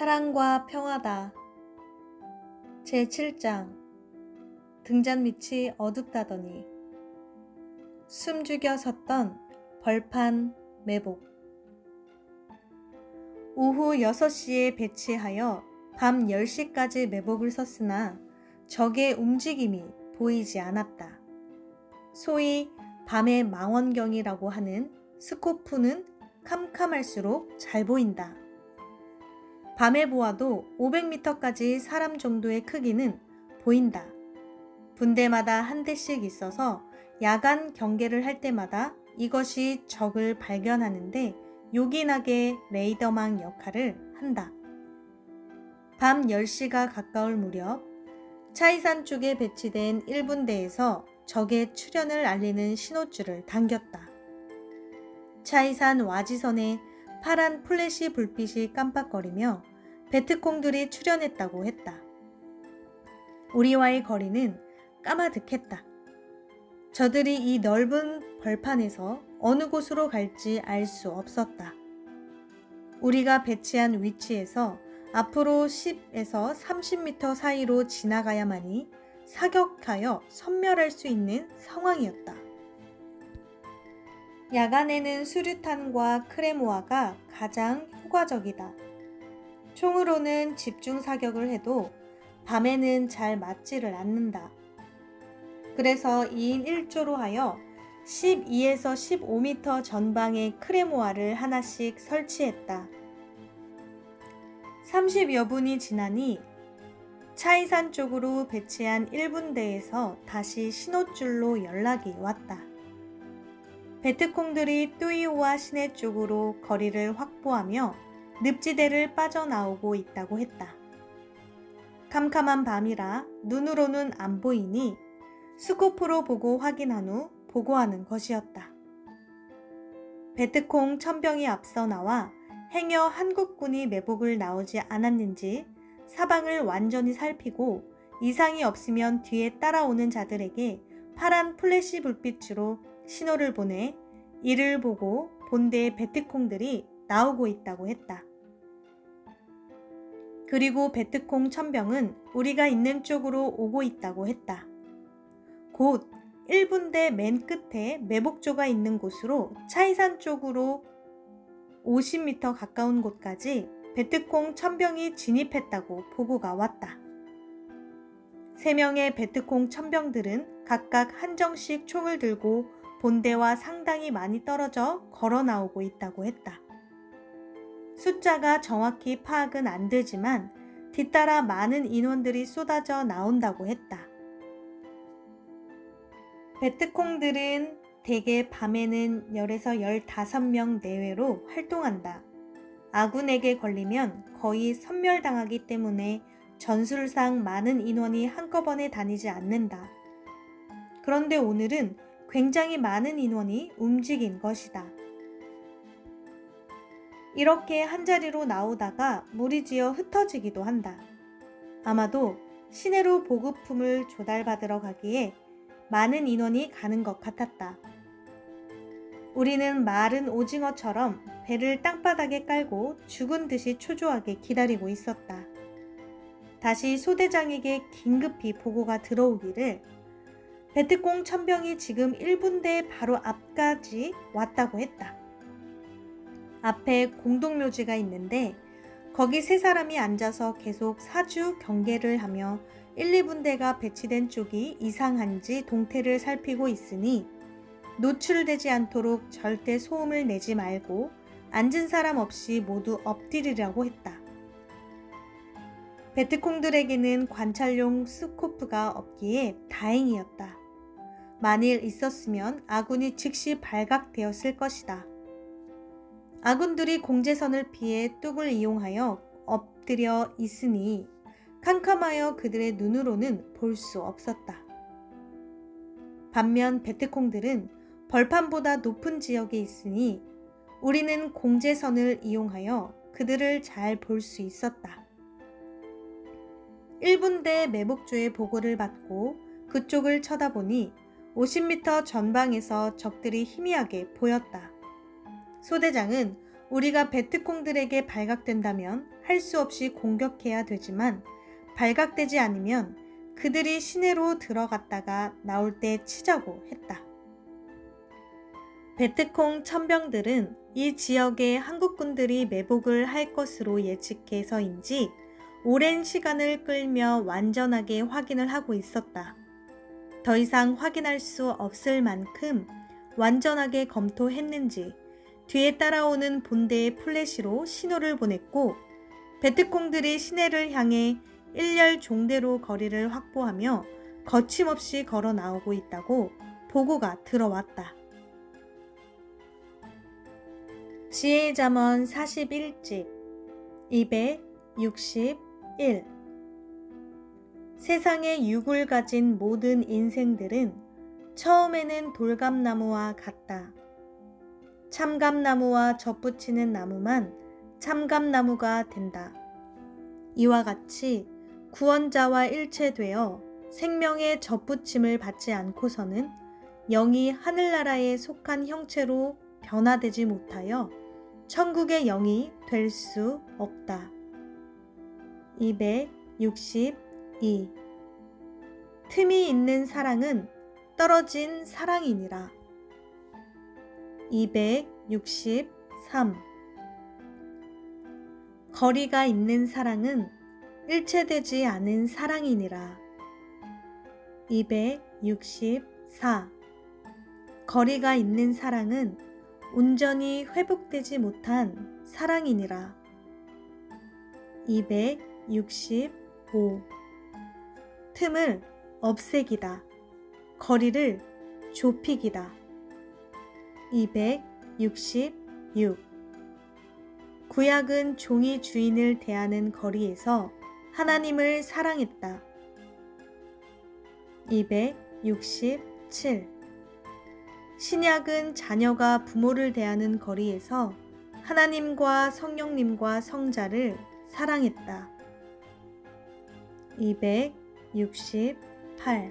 사랑과 평화다. 제7장. 등잔 밑이 어둡다더니 숨죽여 섰던 벌판 매복. 오후 6시에 배치하여 밤 10시까지 매복을 섰으나 적의 움직임이 보이지 않았다. 소위 밤의 망원경이라고 하는 스코프는 캄캄할수록 잘 보인다. 밤에 보아도 500m까지 사람 정도의 크기는 보인다. 분대마다 한 대씩 있어서 야간 경계를 할 때마다 이것이 적을 발견하는데 요긴하게 레이더망 역할을 한다. 밤 10시가 가까울 무렵 차이산 쪽에 배치된 1분대에서 적의 출현을 알리는 신호줄을 당겼다. 차이산 와지선에 파란 플래시 불빛이 깜빡거리며 베트콩들이 출현했다고 했다. 우리와의 거리는 까마득했다. 저들이 이 넓은 벌판에서 어느 곳으로 갈지 알 수 없었다. 우리가 배치한 위치에서 앞으로 10에서 30m 사이로 지나가야만이 사격하여 섬멸할 수 있는 상황이었다. 야간에는 수류탄과 크레모아가 가장 효과적이다. 총으로는 집중 사격을 해도 밤에는 잘 맞지를 않는다. 그래서 2인 1조로 하여 12에서 15m 전방에 크레모아를 하나씩 설치했다. 30여 분이 지나니 차이산 쪽으로 배치한 1분대에서 다시 신호줄로 연락이 왔다. 베트콩들이 뚜이오와 시내 쪽으로 거리를 확보하며 늪지대를 빠져나오고 있다고 했다. 캄캄한 밤이라 눈으로는 안 보이니 스코프로 보고 확인한 후 보고하는 것이었다. 베트콩 천병이 앞서 나와 행여 한국군이 매복을 나오지 않았는지 사방을 완전히 살피고 이상이 없으면 뒤에 따라오는 자들에게 파란 플래시 불빛으로 신호를 보내 이를 보고 본대의 베트콩들이 나오고 있다고 했다. 그리고 베트콩 천병은 우리가 있는 쪽으로 오고 있다고 했다. 곧 1분대 맨 끝에 매복조가 있는 곳으로 차이산 쪽으로 50m 가까운 곳까지 베트콩 천병이 진입했다고 보고가 왔다. 3명의 베트콩 천병들은 각각 한 정씩 총을 들고 본대와 상당히 많이 떨어져 걸어 나오고 있다고 했다. 숫자가 정확히 파악은 안 되지만 뒤따라 많은 인원들이 쏟아져 나온다고 했다. 베트콩들은 대개 밤에는 10에서 15명 내외로 활동한다. 아군에게 걸리면 거의 섬멸당하기 때문에 전술상 많은 인원이 한꺼번에 다니지 않는다. 그런데 오늘은 굉장히 많은 인원이 움직인 것이다. 이렇게 한자리로 나오다가 무리지어 흩어지기도 한다. 아마도 시내로 보급품을 조달받으러 가기에 많은 인원이 가는 것 같았다. 우리는 마른 오징어처럼 배를 땅바닥에 깔고 죽은 듯이 초조하게 기다리고 있었다. 다시 소대장에게 긴급히 보고가 들어오기를 베트콩 천병이 지금 1분대 바로 앞까지 왔다고 했다. 앞에 공동묘지가 있는데 거기 3사람이 앉아서 계속 사주 경계를 하며 1, 2분대가 배치된 쪽이 이상한지 동태를 살피고 있으니 노출되지 않도록 절대 소음을 내지 말고 앉은 사람 없이 모두 엎드리라고 했다. 베트콩들에게는 관찰용 스코프가 없기에 다행이었다. 만일 있었으면 아군이 즉시 발각되었을 것이다. 아군들이 공제선을 피해 뚝을 이용하여 엎드려 있으니 캄캄하여 그들의 눈으로는 볼 수 없었다. 반면 베트콩들은 벌판보다 높은 지역에 있으니 우리는 공제선을 이용하여 그들을 잘 볼 수 있었다. 1분대 매복조의 보고를 받고 그쪽을 쳐다보니 50m 전방에서 적들이 희미하게 보였다. 소대장은 우리가 베트콩들에게 발각된다면 할 수 없이 공격해야 되지만 발각되지 않으면 그들이 시내로 들어갔다가 나올 때 치자고 했다. 베트콩 천병들은 이 지역에 한국군들이 매복을 할 것으로 예측해서인지 오랜 시간을 끌며 완전하게 확인을 하고 있었다. 더 이상 확인할 수 없을 만큼 완전하게 검토했는지 뒤에 따라오는 본대의 플래시로 신호를 보냈고 베트콩들이 시내를 향해 일렬 종대로 거리를 확보하며 거침없이 걸어 나오고 있다고 보고가 들어왔다. 지혜의 잠언 41집 261 세상에 육을 가진 모든 인생들은 처음에는 돌감나무와 같다. 참감나무와 접붙이는 나무만 참감나무가 된다. 이와 같이 구원자와 일체되어 생명의 접붙임을 받지 않고서는 영이 하늘나라에 속한 형체로 변화되지 못하여 천국의 영이 될 수 없다. 262 틈이 있는 사랑은 떨어진 사랑이니라. 263 거리가 있는 사랑은 일체되지 않은 사랑이니라. 264 거리가 있는 사랑은 온전히 회복되지 못한 사랑이니라. 265 틈을 없애기다. 거리를 좁히기다. 266 구약은 종이 주인을 대하는 거리에서 하나님을 사랑했다. 267 신약은 자녀가 부모를 대하는 거리에서 하나님과 성령님과 성자를 사랑했다. 268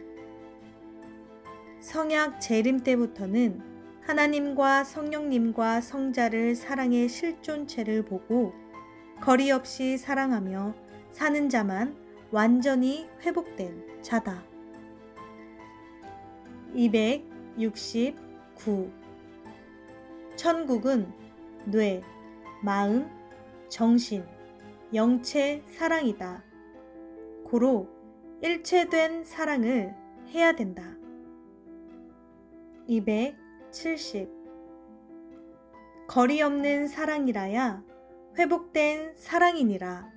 성약 재림 때부터는 하나님과 성령님과 성자를 사랑의 실존체를 보고 거리 없이 사랑하며 사는 자만 완전히 회복된 자다. 269 천국은 뇌, 마음, 정신, 영체 사랑이다. 고로 일체된 사랑을 해야 된다. 270 거리 없는 사랑이라야 회복된 사랑이니라.